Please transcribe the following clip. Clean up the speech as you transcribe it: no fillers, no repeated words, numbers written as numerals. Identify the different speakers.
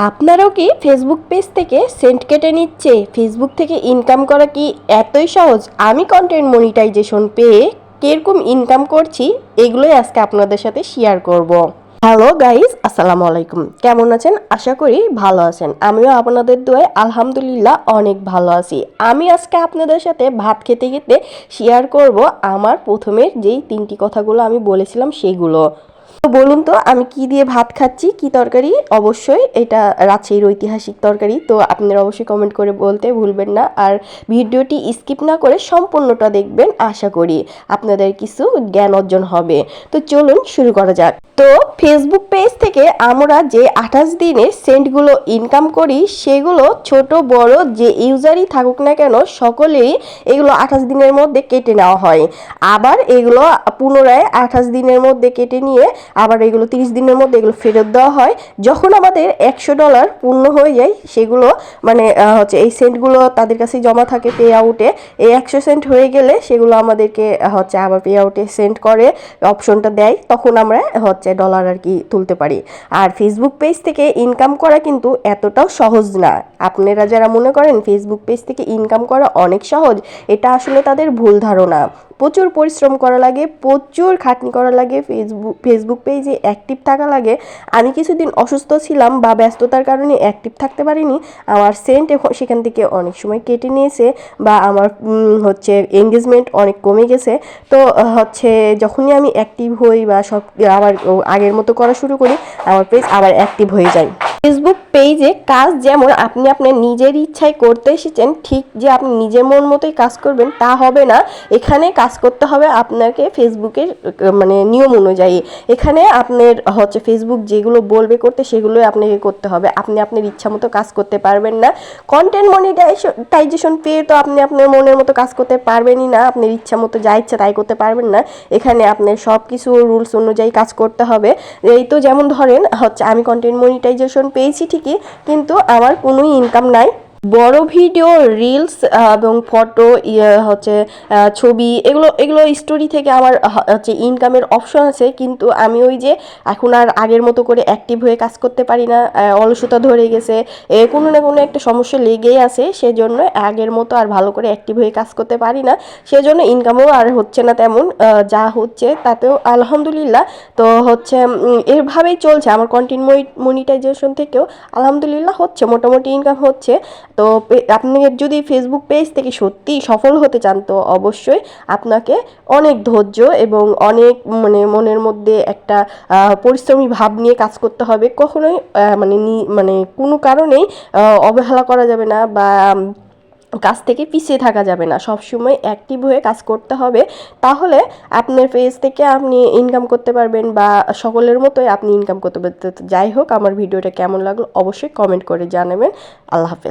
Speaker 1: আপনারাও কি Facebook page থেকে সেন্ট কেটে নিচ্ছে? ফেসবুক থেকে ইনকাম করা কি এতই সহজ? আমি কন্টেন্ট মনিটাইজেশন পেয়ে কিরকম ইনকাম করছি এগুলোই আজকে আপনাদের সাথে শেয়ার করব। হ্যালো গাইস, আসসালামু আলাইকুম। কেমন আছেন? আশা করি ভালো আছেন। আমিও আপনাদের দোয়ায় আলহামদুলিল্লাহ অনেক ভালো আছি। আমি আজকে আপনাদের সাথে ভাত খেতে খেতে শেয়ার করব আমার প্রথমের যেই তিনটি কথাগুলো আমি বলেছিলাম সেগুলো। তো বলুন তো আমি কি দিয়ে ভাত খাচ্ছি, কি তরকারি? অবশ্যই এটা রাজশাহীর ঐতিহাসিক তরকারি। তো আপনারা অবশ্যই কমেন্ট করে বলতে ভুলবেন না, আর ভিডিওটি স্কিপ না করে সম্পূর্ণটা দেখবেন। আশা করি আপনাদের কিছু জ্ঞান অর্জন হবে। তো চলুন শুরু করা যাক। তো ফেসবুক পেজ থেকে আমরা যে 28 দিনের সেন্টগুলো ইনকাম করি সেগুলো ছোট বড় যে ইউজারই থাকুক না কেন সকলেই এগুলো 28 দিনের মধ্যে কেটে নেওয়া হয়। আবার এগুলো পুনরায় 28 দিনের মধ্যে কেটে নিয়ে আবার এগুলো 30 দিনের মধ্যে এগুলো ফেরত দেওয়া হয়। যখন আমাদের $100 পূর্ণ হয়ে যায় সেগুলো মানে এই সেন্টগুলো তাদের কাছে জমা থাকে পে আউটে। এই 100 সেন্ট হয়ে গেলে সেগুলো আমাদেরকে আবার পে আউটে সেন্ড করে, অপশনটা দেয়, তখন আমরা ডলার আর কি তুলতে পারি। আর ফেসবুক পেজ থেকে ইনকাম করা কিন্তু এতটাও সহজ না। আপনারা যারা মনে করেন ফেসবুক পেজ থেকে ইনকাম করা অনেক সহজ, এটা আসলে তাদের ভুল ধারণা। প্রচুর পরিশ্রম করা লাগে, প্রচুর খাটনি করা লাগে, ফেসবুক পেজে অ্যাক্টিভ থাকা লাগে। আমি কিছুদিন অসুস্থ ছিলাম বা ব্যস্ততার কারণে অ্যাক্টিভ থাকতে পারিনি। আমার সেন্ট সেখান থেকে অনেক সময় কেটে নিয়েছে বা আমার এঙ্গেজমেন্ট অনেক কমে গেছে। তো যখনই আমি অ্যাক্টিভ হই বা সব আবার আগের মতো করা শুরু করি, আমার পেজ আবার অ্যাক্টিভ হয়ে যায়। ফেসবুক পেজে কাজ যেমন আপনি আপনার নিজের ইচ্ছায় করতে এসেছেন, ঠিক যে আপনি নিজের মন মতোই কাজ করবেন তা হবে না। এখানে কাজ করতে হবে আপনাকে ফেসবুকের নিয়ম অনুযায়ী। এখানে আপনার ফেসবুক যেগুলো বলবে করতে সেগুলোই আপনাকে করতে হবে। আপনি আপনার ইচ্ছা মতো কাজ করতে পারবেন না। কন্টেন্ট মনিটাইজেশন পেয়ে তো আপনি আপনার মনের মতো কাজ করতে পারবেনই না। আপনার ইচ্ছা মতো যা ইচ্ছা তাই করতে পারবেন না। এখানে আপনার সব কিছু রুলস অনুযায়ী কাজ করতে হবে। এই তো যেমন ধরেন আমি কন্টেন্ট মনিটাইজেশন পেয়েছি ঠিকই, কিন্তু আমার কোনো ইনকাম নাই। বড় ভিডিও, রিলস এবং ফটো, ছবি, এগুলো এগুলো স্টোরি থেকে আমার ইনকামের অপশন আছে, কিন্তু আমি ওই যে এখন আর আগের মতো করে অ্যাক্টিভ হয়ে কাজ করতে পারি না। অলসতা ধরে গেছে, কোনো না কোনো একটা সমস্যা লেগেই আছে, সেজন্য আগের মতো আর ভালো করে অ্যাক্টিভ হয়ে কাজ করতে পারি না। সেজন্য ইনকামও আর হচ্ছে না তেমন, যা হচ্ছে তাতেও আলহামদুলিল্লাহ। তো এভাবেই চলছে আমার কন্টেন্ট মনিটাইজেশন থেকেও আলহামদুলিল্লাহ হচ্ছে, মোটামুটি ইনকাম হচ্ছে। তো আপনি যদি ফেসবুক পেজ থেকে সত্যিই সফল হতে চান তো অবশ্যই আপনাকে অনেক ধৈর্য এবং অনেক মনের মধ্যে একটা পরিশ্রমী ভাব নিয়ে কাজ করতে হবে। কখনোই কোনো কারণেই অবহেলা করা যাবে না বা কাজ থেকে পিছিয়ে থাকা যাবে না। সবসময় অ্যাক্টিভ হয়ে কাজ করতে হবে, তাহলে আপনার পেজ থেকে আপনি ইনকাম করতে পারবেন বা সকলের মতোই আপনি ইনকাম করতে পারবেন। যাই হোক, আমার ভিডিওটা কেমন লাগলো অবশ্যই কমেন্ট করে জানাবেন। আল্লাহ হাফেজ।